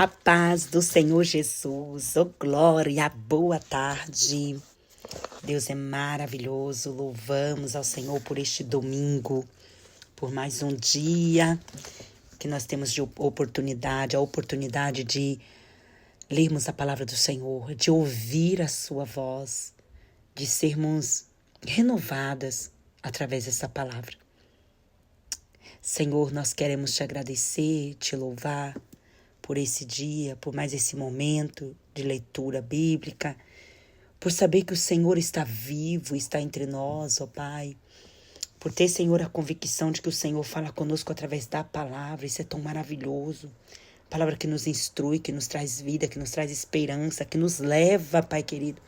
A paz do Senhor Jesus, oh glória, boa tarde. Deus é maravilhoso, louvamos ao Senhor por este domingo, por mais um dia que nós temos de oportunidade, a oportunidade de lermos a palavra do Senhor, de ouvir a sua voz, de sermos renovadas através dessa palavra. Senhor, nós queremos te agradecer, te louvar por esse dia, por mais esse momento de leitura bíblica, por saber que o Senhor está vivo, está entre nós, ó Pai, por ter, Senhor, a convicção de que o Senhor fala conosco através da palavra. Isso é tão maravilhoso. Palavra que nos instrui, que nos traz vida, que nos traz esperança, que nos leva, Pai querido,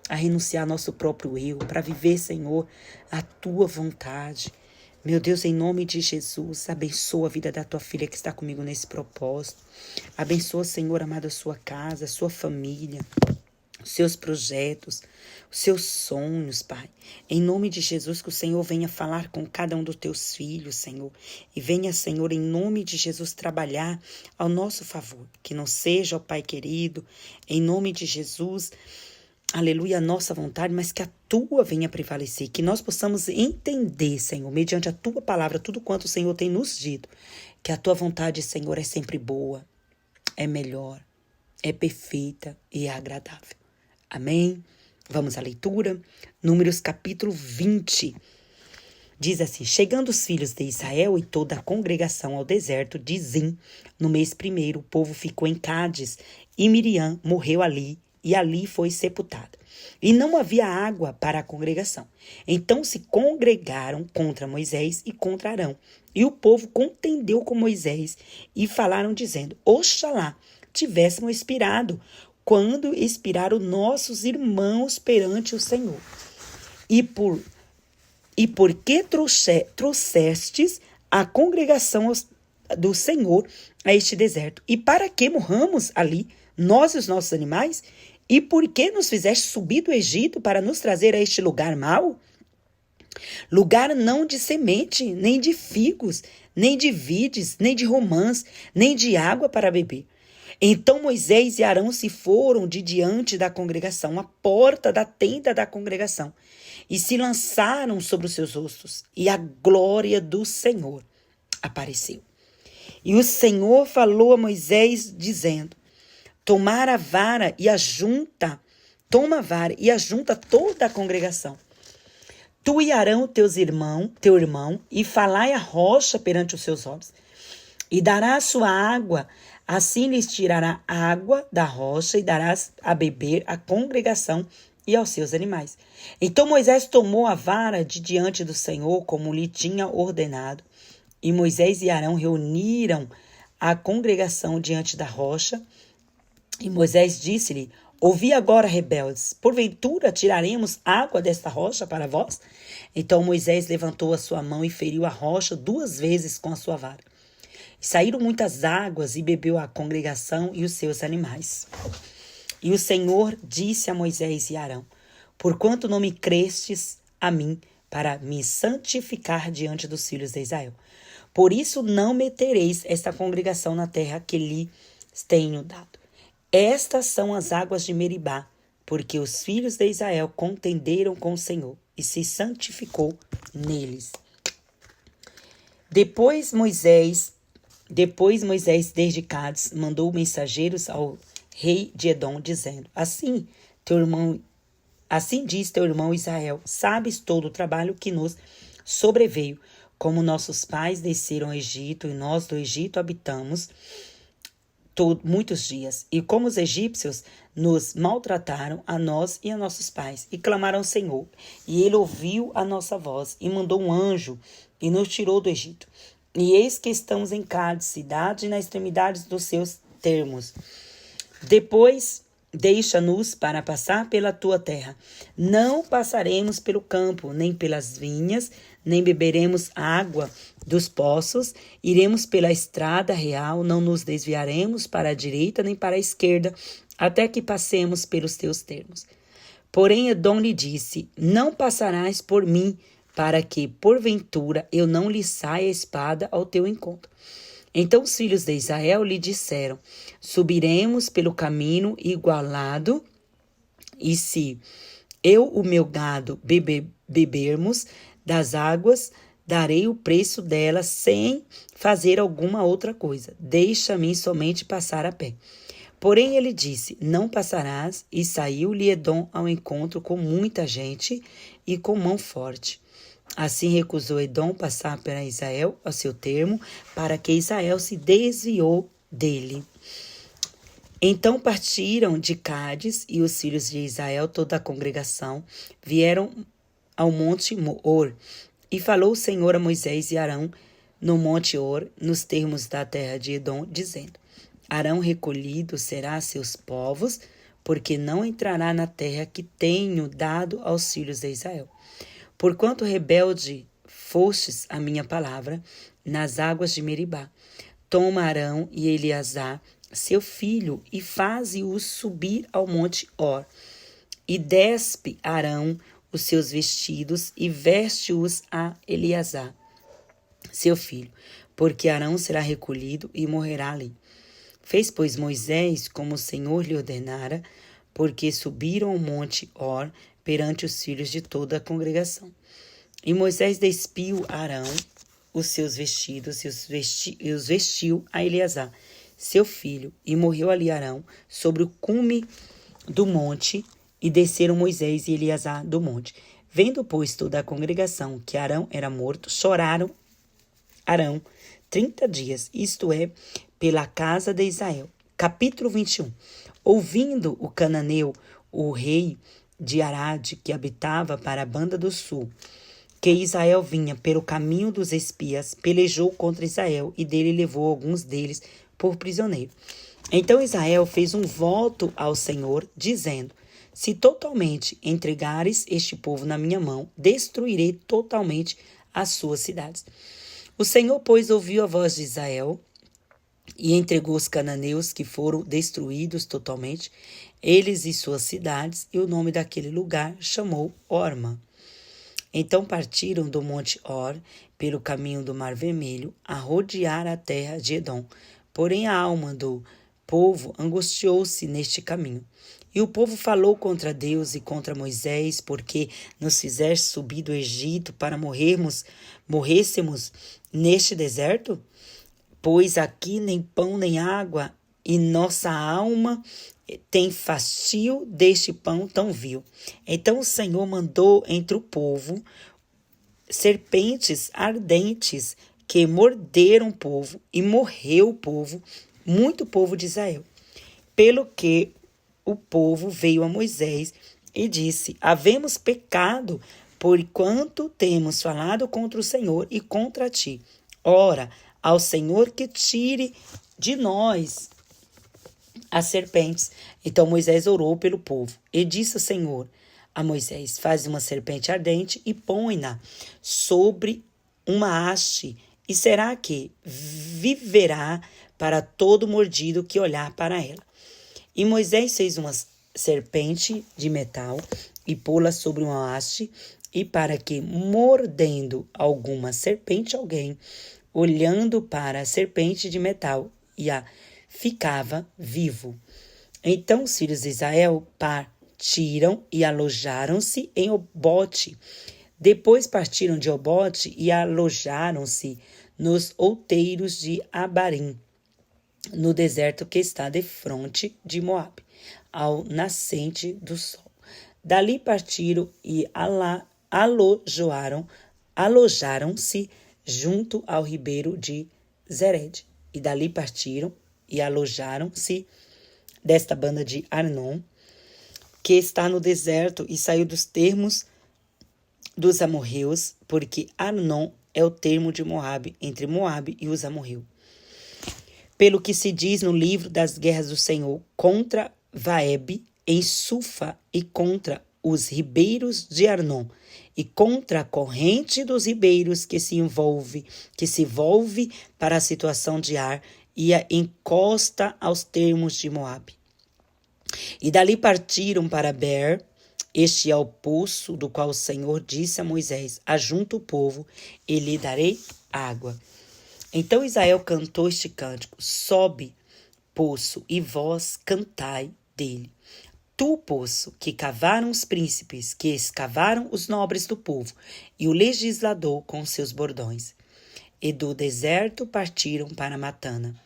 a renunciar ao nosso próprio eu, para viver, Senhor, a Tua vontade. Meu Deus, em nome de Jesus, abençoa a vida da Tua filha que está comigo nesse propósito. Abençoa, Senhor amado, a sua casa, a sua família, os seus projetos, os seus sonhos, Pai. Em nome de Jesus, que o Senhor venha falar com cada um dos teus filhos, Senhor. E venha, Senhor, em nome de Jesus, trabalhar ao nosso favor. Que não seja, ó Pai querido, em nome de Jesus, aleluia, a nossa vontade, mas que a Tua venha prevalecer. Que nós possamos entender, Senhor, mediante a Tua palavra, tudo quanto o Senhor tem nos dito. Que a Tua vontade, Senhor, é sempre boa, é melhor, é perfeita e é agradável. Amém? Vamos à leitura. Números capítulo 20. Diz assim: chegando os filhos de Israel e toda a congregação ao deserto de Zim, no mês primeiro, o povo ficou em Cádiz, e Miriam morreu ali, e ali foi sepultada. E não havia água para a congregação. Então se congregaram contra Moisés e contra Arão. E o povo contendeu com Moisés e falaram dizendo: Oxalá tivéssemos expirado, quando expiraram nossos irmãos perante o Senhor. E por que trouxestes a congregação do Senhor a este deserto? E para que morramos ali, nós e os nossos animais? E por que nos fizeste subir do Egito para nos trazer a este lugar mau? Lugar não de semente, nem de figos, nem de vides, nem de romãs, nem de água para beber. Então Moisés e Arão se foram de diante da congregação, à porta da tenda da congregação, e se lançaram sobre os seus rostos, e a glória do Senhor apareceu. E o Senhor falou a Moisés, dizendo: toma a vara e ajunta toda a congregação. Tu e Arão, teu irmão, e falai a rocha perante os seus olhos, e dará a sua água. Assim lhes tirará água da rocha e darás a beber à congregação e aos seus animais. Então Moisés tomou a vara de diante do Senhor, como lhe tinha ordenado. E Moisés e Arão reuniram a congregação diante da rocha. E Moisés disse-lhe: ouvi agora, rebeldes, porventura tiraremos água desta rocha para vós? Então Moisés levantou a sua mão e feriu a rocha 2 vezes com a sua vara. Saíram muitas águas e bebeu a congregação e os seus animais. E o Senhor disse a Moisés e Arão: porquanto não me crestes a mim para me santificar diante dos filhos de Israel, por isso não metereis esta congregação na terra que lhe tenho dado. Estas são as águas de Meribá, porque os filhos de Israel contenderam com o Senhor e se santificou neles. Depois Moisés, desde Cádiz, mandou mensageiros ao rei de Edom, dizendo: assim diz teu irmão Israel: sabes todo o trabalho que nos sobreveio, como nossos pais desceram ao Egito, e nós do Egito habitamos muitos dias, e como os egípcios nos maltrataram a nós e a nossos pais, e clamaram ao Senhor, e ele ouviu a nossa voz, e mandou um anjo, e nos tirou do Egito. E eis que estamos em Cádiz, cidade na extremidade dos seus termos. Depois deixa-nos para passar pela tua terra. Não passaremos pelo campo, nem pelas vinhas, nem beberemos água dos poços. Iremos pela estrada real, não nos desviaremos para a direita nem para a esquerda, até que passemos pelos teus termos. Porém Edom lhe disse: não passarás por mim, para que, porventura, eu não lhe saia a espada ao teu encontro. Então os filhos de Israel lhe disseram: subiremos pelo caminho igualado, e se eu o meu gado bebermos das águas, darei o preço delas sem fazer alguma outra coisa. Deixa-me somente passar a pé. Porém ele disse: não passarás, e saiu-lhe Edom ao encontro com muita gente e com mão forte. Assim recusou Edom passar para Israel ao seu termo, para que Israel se desviou dele. Então partiram de Cádiz, e os filhos de Israel, toda a congregação, vieram ao monte Or. E falou o Senhor a Moisés e Arão no monte Or, nos termos da terra de Edom, dizendo: Arão recolhido será a seus povos, porque não entrará na terra que tenho dado aos filhos de Israel. Porquanto rebelde fostes a minha palavra nas águas de Meribá. Toma Arão e Eleazar, seu filho, e faze-os subir ao monte Or. E despe Arão os seus vestidos e veste-os a Eleazar, seu filho, porque Arão será recolhido e morrerá ali. Fez, pois, Moisés como o Senhor lhe ordenara, porque subiram ao monte Or perante os filhos de toda a congregação. E Moisés despiu a Arão os seus vestidos e os vestiu a Eleazar, seu filho, e morreu ali Arão sobre o cume do monte, e desceram Moisés e Eleazar do monte. Vendo, pois, toda a congregação que Arão era morto, choraram Arão 30 dias, isto é, pela casa de Israel. Capítulo 21. Ouvindo o cananeu, o rei de Arade, que habitava para a banda do sul, que Israel vinha pelo caminho dos espias, pelejou contra Israel, e dele levou alguns deles por prisioneiro. Então Israel fez um voto ao Senhor, dizendo: se totalmente entregares este povo na minha mão, destruirei totalmente as suas cidades. O Senhor, pois, ouviu a voz de Israel e entregou os cananeus, que foram destruídos totalmente, eles e suas cidades, e o nome daquele lugar chamou Orma. Então partiram do monte Or, pelo caminho do Mar Vermelho, a rodear a terra de Edom. Porém a alma do povo angustiou-se neste caminho. E o povo falou contra Deus e contra Moisés, porque nos fizeste subir do Egito para morrêssemos neste deserto? Pois aqui nem pão nem água, e nossa alma tem fastio deste pão tão vil. Então o Senhor mandou entre o povo serpentes ardentes que morderam o povo, e morreu o povo, muito povo de Israel. Pelo que o povo veio a Moisés e disse: havemos pecado, porquanto temos falado contra o Senhor e contra ti. Ora, ao Senhor que tire de nós as serpentes. Então Moisés orou pelo povo e disse ao Senhor a Moisés: faz uma serpente ardente e põe-na sobre uma haste, e será que viverá para todo mordido que olhar para ela. E Moisés fez uma serpente de metal e pô-la sobre uma haste, e para que, mordendo alguma serpente alguém, olhando para a serpente de metal, ficava vivo. Então os filhos de Israel partiram e alojaram-se em Obote. Depois partiram de Obote e alojaram-se nos outeiros de Abarim, no deserto que está defronte de Moabe, ao nascente do sol. Dali partiram e alojaram-se junto ao ribeiro de Zered. E dali partiram e alojaram-se desta banda de Arnon, que está no deserto, e saiu dos termos dos amorreus, porque Arnon é o termo de Moabe, entre Moabe e os amorreus. Pelo que se diz no livro das guerras do Senhor contra Vaeb em Sufa, e contra os ribeiros de Arnon, e contra a corrente dos ribeiros que se volve para a situação de Ar, e a encosta aos termos de Moabe. E dali partiram para Ber. Este é o poço do qual o Senhor disse a Moisés: ajunta o povo e lhe darei água. Então Israel cantou este cântico: sobe, poço, e vós cantai dele. Tu, poço, que cavaram os príncipes, que escavaram os nobres do povo, e o legislador com seus bordões. E do deserto partiram para Matana,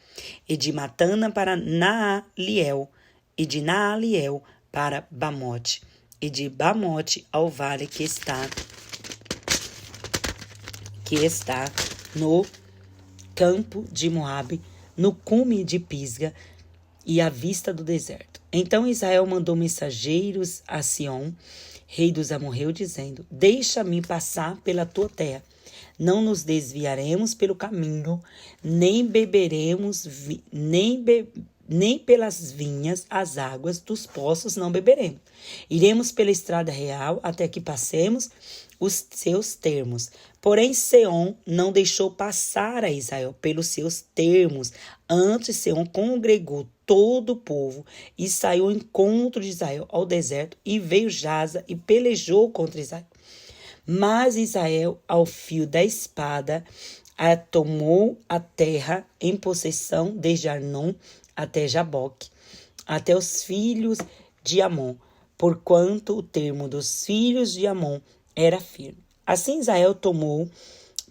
e de Matana para Naaliel, e de Naaliel para Bamote, e de Bamote ao vale que está no campo de Moabe, no cume de Pisga e à vista do deserto. Então Israel mandou mensageiros a Sião, rei dos amorreus, dizendo: deixa-me passar pela tua terra. Não nos desviaremos pelo caminho, nem beberemos, nem pelas vinhas as águas dos poços não beberemos. Iremos pela estrada real até que passemos os seus termos. Porém, Seom não deixou passar a Israel pelos seus termos. Antes, Seom congregou todo o povo e saiu ao encontro de Israel ao deserto, e veio Jaza e pelejou contra Israel. Mas Israel, ao fio da espada, tomou a terra em possessão desde Arnon até Jaboque, até os filhos de Amon, porquanto o termo dos filhos de Amon era firme. Assim Israel tomou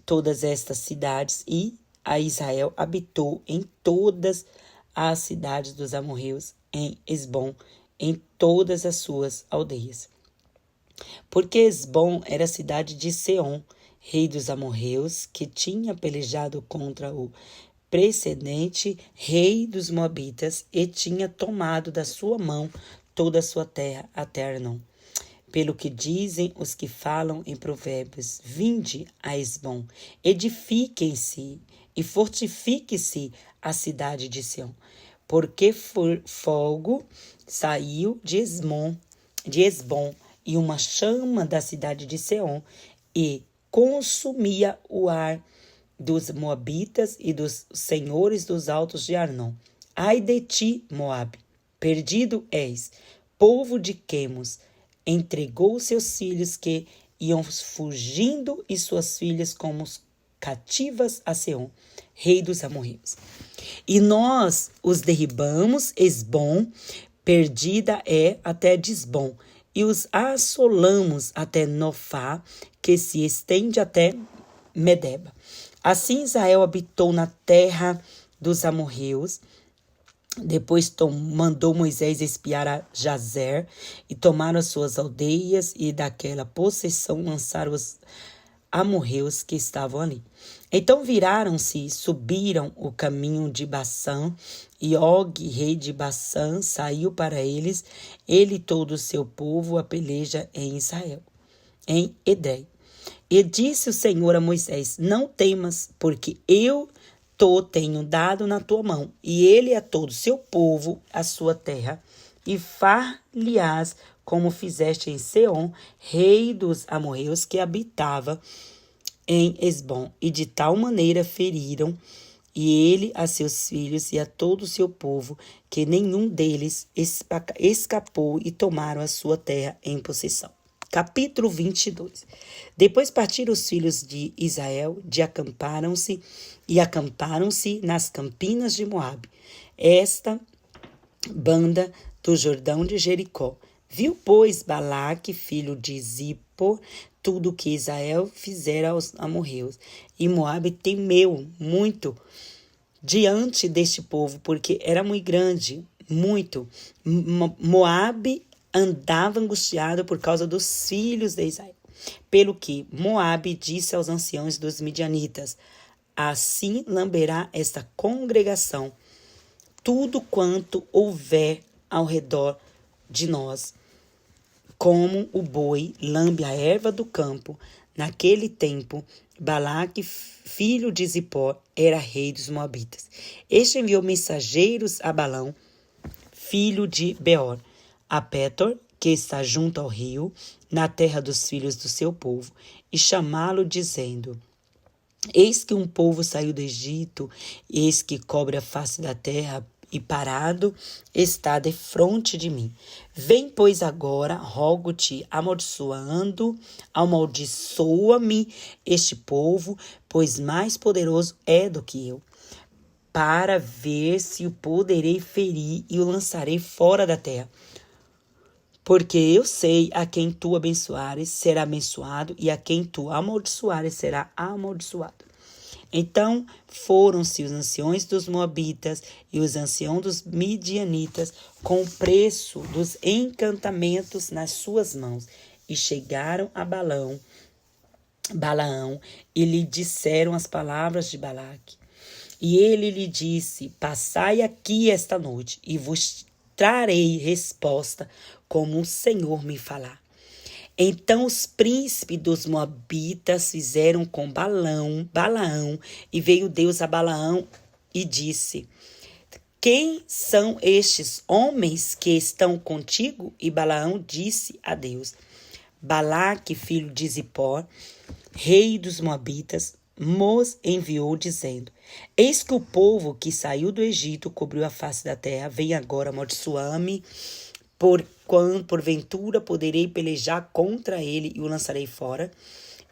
todas estas cidades, e a Israel habitou em todas as cidades dos amorreus, em Esbom, em todas as suas aldeias. Porque Esbom era a cidade de Seom, rei dos amorreus, que tinha pelejado contra o precedente rei dos moabitas, e tinha tomado da sua mão toda a sua terra até Arnon. Pelo que dizem os que falam em provérbios: vinde a Esbom, edifiquem-se e fortifique-se a cidade de Sião, porque fogo saiu de Esbom, e uma chama da cidade de Seom, e consumia o ar dos moabitas e dos senhores dos altos de Arnon. Ai de ti, Moabe, perdido és, povo de Quemos, entregou seus filhos que iam fugindo e suas filhas como cativas a Seom, rei dos amorreus. E nós os derribamos, Esbom, perdida é até Disbom, e os assolamos até Nofá, que se estende até Medeba. Assim Israel habitou na terra dos amorreus. Depois mandou Moisés espiar a Jazer, e tomaram as suas aldeias, e daquela possessão lançaram os amorreus que estavam ali. Então viraram-se e subiram o caminho de Bassã, e Og, rei de Bassã, saiu para eles, ele e todo o seu povo, a peleja em Israel, em Edrei. E disse o Senhor a Moisés: não temas, porque eu tenho dado na tua mão, e ele a todo o seu povo, a sua terra, e far-lhe-ás como fizeste em Seom, rei dos amorreus, que habitava em Esbom. E de tal maneira feriram e ele a seus filhos e a todo o seu povo, que nenhum deles escapou, e tomaram a sua terra em possessão. Capítulo 22. Depois partiram os filhos de Israel, acamparam-se nas campinas de Moabe, esta banda do Jordão de Jericó. Viu, pois, Balaque, filho de Zippor, tudo o que Israel fizera aos amorreus. E Moabe temeu muito diante deste povo, porque era muito grande, muito. Moabe andava angustiado por causa dos filhos de Israel. Pelo que Moabe disse aos anciãos dos midianitas: assim lamberá esta congregação tudo quanto houver ao redor de nós, como o boi lambe a erva do campo. Naquele tempo, Balaque, filho de Zippor, era rei dos moabitas. Este enviou mensageiros a Balão, filho de Beor, a Pétor, que está junto ao rio, na terra dos filhos do seu povo, e chamá-lo, dizendo: eis que um povo saiu do Egito, eis que cobre a face da terra, e parado está defronte de mim. Vem, pois, agora, rogo-te, amaldiçoa-me este povo, pois mais poderoso é do que eu, para ver se o poderei ferir e o lançarei fora da terra. Porque eu sei a quem tu abençoares será abençoado, e a quem tu amaldiçoares será amaldiçoado. Então foram-se os anciões dos Moabitas e os anciãos dos Midianitas com o preço dos encantamentos nas suas mãos, e chegaram a Balaão e lhe disseram as palavras de Balaque. E ele lhe disse: passai aqui esta noite, e vos trarei resposta, como o Senhor me falar. Então os príncipes dos Moabitas fizeram com Balaão, e veio Deus a Balaão e disse: quem são estes homens que estão contigo? E Balaão disse a Deus: Balaque, filho de Zippor, rei dos Moabitas, nos enviou dizendo: eis que o povo que saiu do Egito cobriu a face da terra, vem agora amaldiçoar-me, porventura poderei pelejar contra ele e o lançarei fora.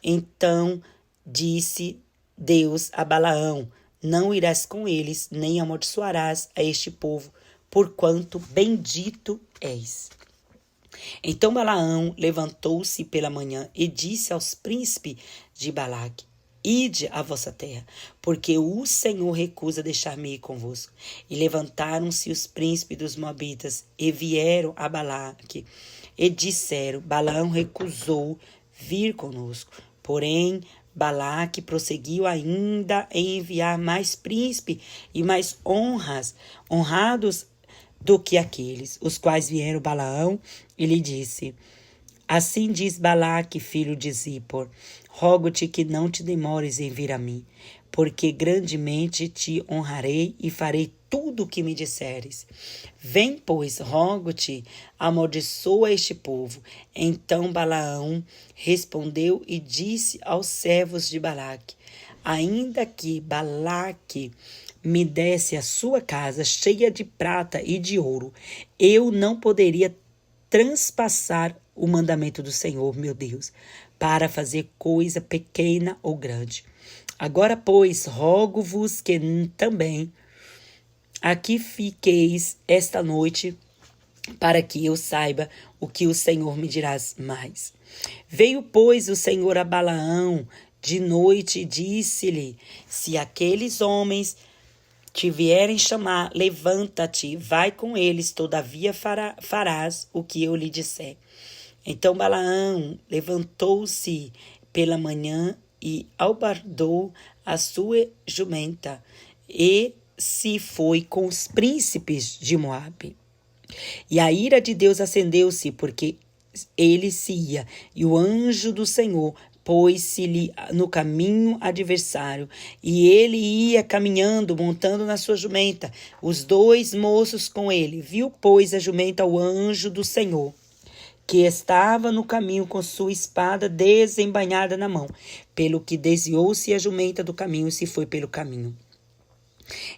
Então disse Deus a Balaão: não irás com eles, nem amaldiçoarás a este povo, porquanto bendito és. Então Balaão levantou-se pela manhã e disse aos príncipes de Balaque: ide à vossa terra, porque o Senhor recusa deixar-me ir convosco. E levantaram-se os príncipes dos Moabitas e vieram a Balaque e disseram: Balaão recusou vir conosco. Porém, Balaque prosseguiu ainda em enviar mais príncipes e mais honrados do que aqueles, os quais vieram Balaão e lhe disse: assim diz Balaque, filho de Zippor, rogo-te que não te demores em vir a mim, porque grandemente te honrarei e farei tudo o que me disseres. Vem, pois, rogo-te, amaldiçoa este povo. Então Balaão respondeu e disse aos servos de Balaque: ainda que Balaque me desse a sua casa cheia de prata e de ouro, eu não poderia transpassar o mandamento do Senhor, meu Deus, para fazer coisa pequena ou grande. Agora, pois, rogo-vos que também aqui fiqueis esta noite, para que eu saiba o que o Senhor me dirás mais. Veio, pois, o Senhor a Balaão de noite e disse-lhe: se aqueles homens te vierem chamar, levanta-te, vai com eles, todavia farás o que eu lhe disser. Então Balaão levantou-se pela manhã e albardou a sua jumenta e se foi com os príncipes de Moabe. E a ira de Deus acendeu-se, porque ele se ia, e o anjo do Senhor pôs-se-lhe no caminho adversário, e ele ia caminhando, montando na sua jumenta, os dois moços com ele. Viu, pois, a jumenta o anjo do Senhor, que estava no caminho com sua espada desembainhada na mão, pelo que desviou-se a jumenta do caminho e se foi pelo caminho.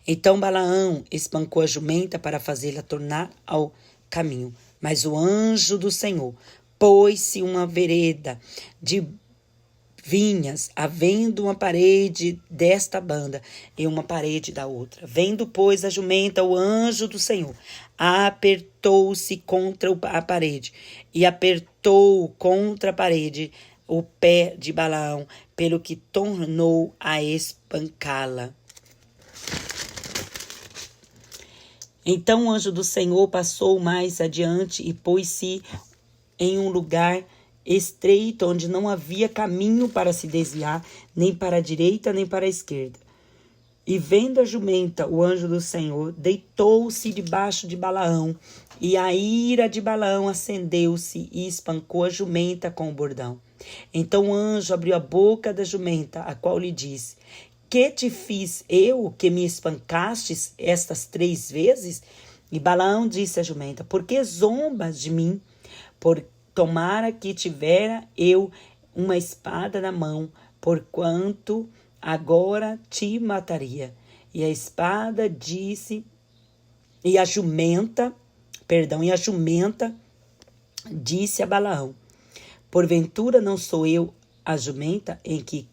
Então Balaão espancou a jumenta para fazê-la tornar ao caminho, mas o anjo do Senhor pôs-se uma vereda de vinhas, havendo uma parede desta banda e uma parede da outra. Vendo, pois, a jumenta, o anjo do Senhor apertou-se contra a parede e apertou contra a parede o pé de Balaão, pelo que tornou a espancá-la. Então o anjo do Senhor passou mais adiante e pôs-se em um lugar estreito, onde não havia caminho para se desviar, nem para a direita, nem para a esquerda. E vendo a jumenta, o anjo do Senhor deitou-se debaixo de Balaão, e a ira de Balaão acendeu-se e espancou a jumenta com o bordão. Então o anjo abriu a boca da jumenta, a qual lhe disse: que te fiz eu, que me espancastes estas 3 vezes? E Balaão disse à jumenta: por que zombas de mim? Por tomara que tivera eu uma espada na mão, porquanto agora te mataria. E a espada disse, e a jumenta disse a Balaão: porventura não sou eu a jumenta em que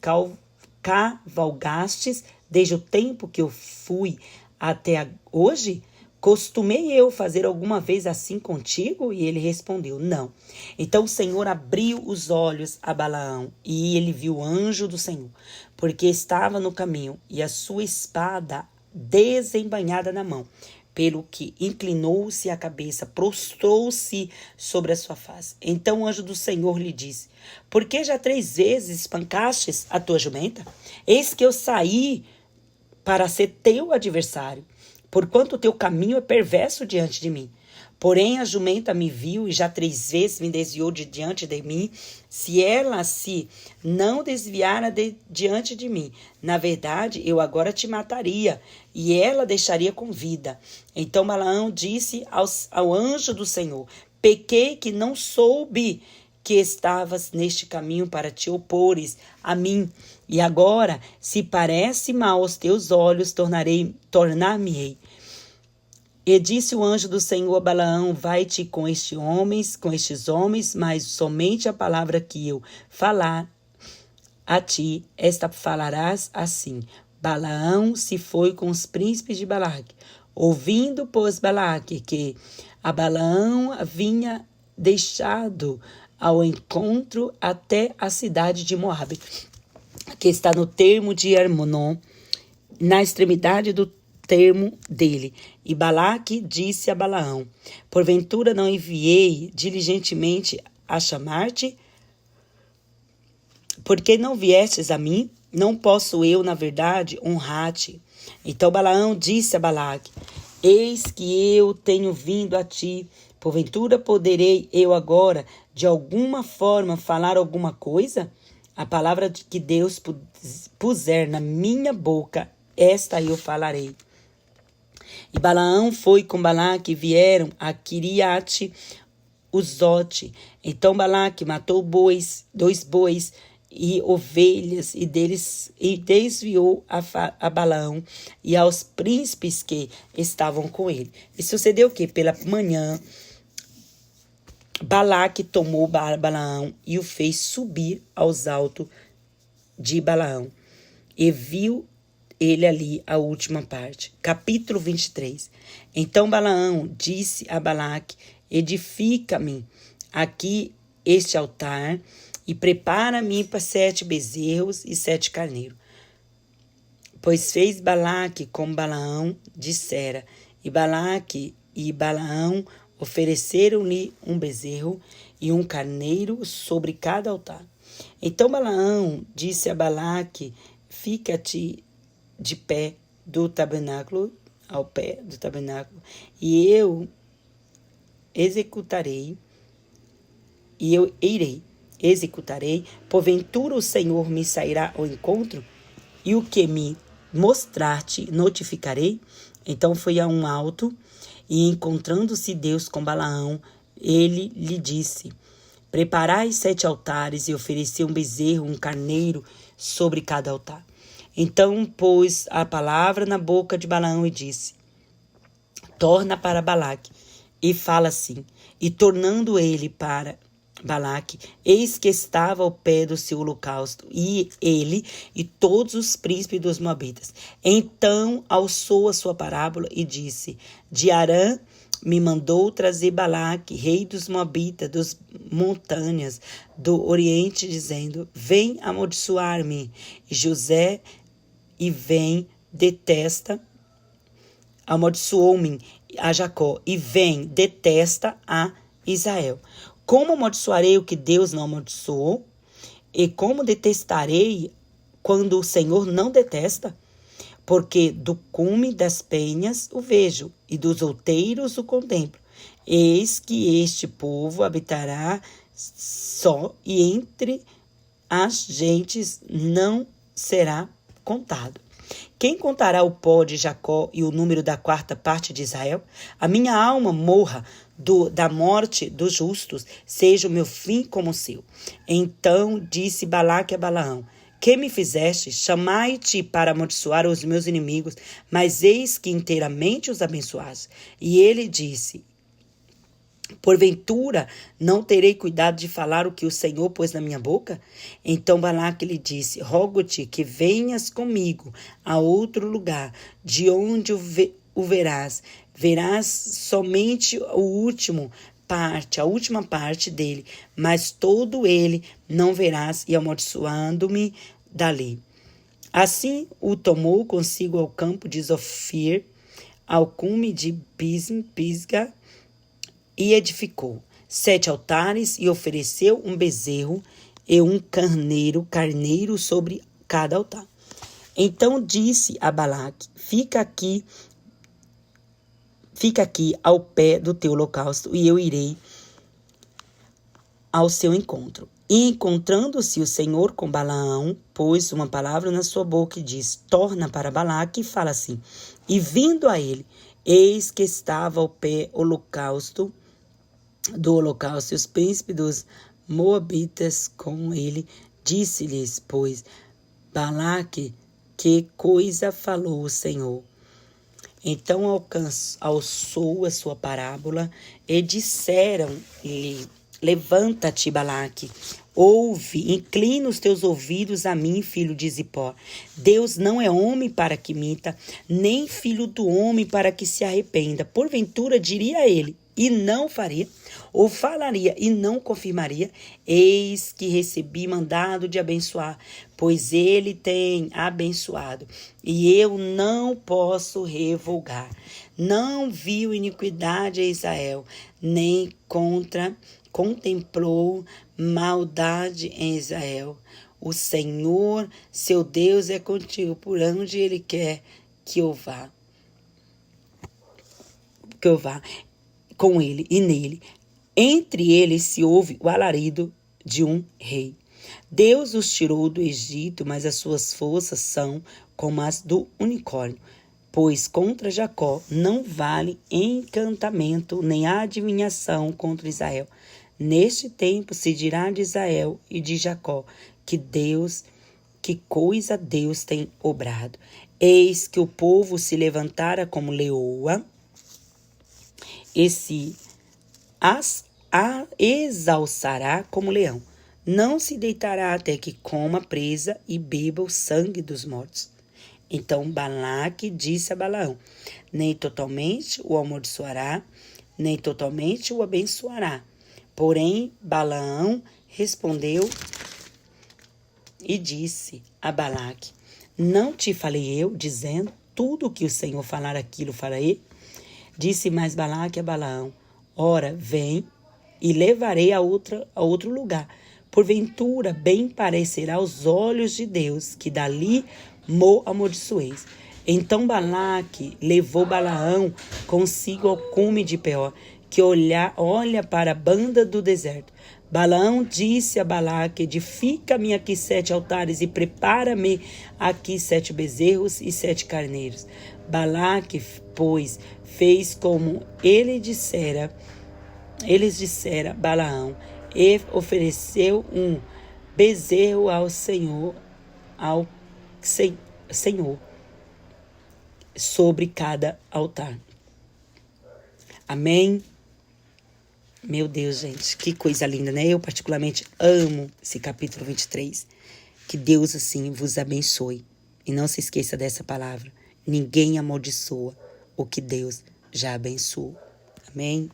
cavalgastes desde o tempo que eu fui até hoje? Costumei eu fazer alguma vez assim contigo? E ele respondeu, não. Então o Senhor abriu os olhos a Balaão, e ele viu o anjo do Senhor, porque estava no caminho, e a sua espada desembainhada na mão. Pelo que inclinou-se a cabeça, prostrou-se sobre a sua face. Então o anjo do Senhor lhe disse, por que já 3 vezes espancastes a tua jumenta? Eis que eu saí para ser teu adversário, porquanto o teu caminho é perverso diante de mim. Porém a jumenta me viu e já 3 vezes me desviou de diante de mim. Se ela se não desviara diante de mim, na verdade eu agora te mataria e ela deixaria com vida. Então Balaão disse ao anjo do Senhor, pequei que não soube que estavas neste caminho para te opores a mim. E agora, se parece mal aos teus olhos, tornar-me-ei. E disse o anjo do Senhor a Balaão, vai-te com estes homens, mas somente a palavra que eu falar a ti, esta falarás assim. Balaão se foi com os príncipes de Balaque. Ouvindo, pois, Balaque que a Balaão vinha deixado ao encontro até a cidade de Moabe, que está no termo de Hermonon, na extremidade do termo dele. E Balaque disse a Balaão, porventura não enviei diligentemente a chamar-te? Porque não viestes a mim? Não posso eu, na verdade, honrar-te? Então Balaão disse a Balaque, eis que eu tenho vindo a ti, porventura poderei eu agora, de alguma forma, falar alguma coisa? A palavra que Deus puser na minha boca, esta eu falarei. E Balaão foi com Balaque e vieram a Quiriate-Uzote. Então Balaque matou 2 bois e ovelhas e desviou a Balaão e aos príncipes que estavam com ele. E sucedeu que pela manhã Balaque tomou Balaão e o fez subir aos altos de Balaão. E viu ele ali a última parte. Capítulo 23. Então Balaão disse a Balaque, edifica-me aqui este altar e prepara-me para 7 bezerros e 7 carneiros. Pois fez Balaque como Balaão dissera, e Balaque e Balaão ofereceram-lhe um bezerro e um carneiro sobre cada altar. Então Balaão disse a Balaque, fica-te de pé do tabernáculo, ao pé do tabernáculo, e eu executarei, porventura o Senhor me sairá ao encontro, e o que me mostrar-te notificarei. Então foi a um alto, e encontrando-se Deus com Balaão, ele lhe disse, preparai 7 altares, e ofereci um bezerro, um carneiro sobre cada altar. Então pôs a palavra na boca de Balaão e disse, torna para Balaque e fala assim. E tornando ele para Balaque, eis que estava ao pé do seu holocausto, e ele e todos os príncipes dos Moabitas. Então alçou a sua parábola e disse, de Arã me mandou trazer Balaque, rei dos Moabitas, das montanhas do Oriente, dizendo, vem amaldiçoar-me. E José e vem, detesta, amaldiçoou-me a Jacó, e vem, detesta a Israel. Como amaldiçoarei o que Deus não amaldiçoou? E como detestarei quando o Senhor não detesta? Porque do cume das penhas o vejo, e dos outeiros o contemplo. Eis que este povo habitará só, e entre as gentes não será contado. Quem contará o pó de Jacó e o número da 4ª parte de Israel? A minha alma morra da morte dos justos, seja o meu fim como o seu. Então disse Balaque a Balaão, que me fizeste? Chamai-te para amaldiçoar os meus inimigos, mas eis que inteiramente os abençoaste. E ele disse, Porventura, não terei cuidado de falar o que o Senhor pôs na minha boca? Então Balaque lhe disse, rogo-te que venhas comigo a outro lugar, de onde o verás. Verás somente a última parte dele, mas todo ele não verás, e amaldiçoando-me dali. Assim o tomou consigo ao campo de Zofir, ao cume de Pisga, e edificou 7 altares e ofereceu um bezerro e um carneiro sobre cada altar. Então disse a Balaque, fica aqui ao pé do teu holocausto e eu irei ao seu encontro. E encontrando-se o Senhor com Balaão, pôs uma palavra na sua boca e diz, torna para Balaque e fala assim. E vindo a ele, eis que estava ao pé do holocausto, e os príncipes dos moabitas com ele, disse-lhes, pois, Balaque, que coisa falou o Senhor? Então alçou a sua parábola e disseram-lhe, levanta-te, Balaque, ouve, inclina os teus ouvidos a mim, filho de Zipó. Deus não é homem para que minta, nem filho do homem para que se arrependa. Porventura diria ele, e não faria, ou falaria e não confirmaria, eis que recebi mandado de abençoar, pois ele tem abençoado, e eu não posso revogar. Não viu iniquidade a Israel, nem contemplou maldade em Israel. O Senhor, seu Deus, é contigo, por onde ele quer que eu vá. Com ele e nele. Entre eles se ouve o alarido de um rei. Deus os tirou do Egito, mas as suas forças são como as do unicórnio. Pois contra Jacó não vale encantamento nem adivinhação contra Israel. Neste tempo se dirá de Israel e de Jacó que coisa Deus tem obrado. Eis que o povo se levantara como leoa, e se exalçará como leão. Não se deitará até que coma presa e beba o sangue dos mortos. Então Balaque disse a Balaão, nem totalmente o amaldiçoará, nem totalmente o abençoará. Porém Balaão respondeu e disse a Balaque, não te falei eu, dizendo, tudo o que o Senhor falar aquilo farei? Disse mais Balaque a Balaão, ora, vem e levarei a outro lugar. Porventura, bem parecerá aos olhos de Deus, que dali mo amaldiçoeis. Então Balaque levou Balaão consigo ao cume de Peor, que olha para a banda do deserto. Balaão disse a Balaque, edifica-me aqui 7 altares e prepara-me aqui 7 bezerros e 7 carneiros. Balaque, pois, fez como eles dissera Balaão, e ofereceu um bezerro ao Senhor sobre cada altar. Amém? Meu Deus, gente, que coisa linda, né? Eu particularmente amo esse capítulo 23. Que Deus, assim, vos abençoe. E não se esqueça dessa palavra. Ninguém amaldiçoa o que Deus já abençoou. Amém?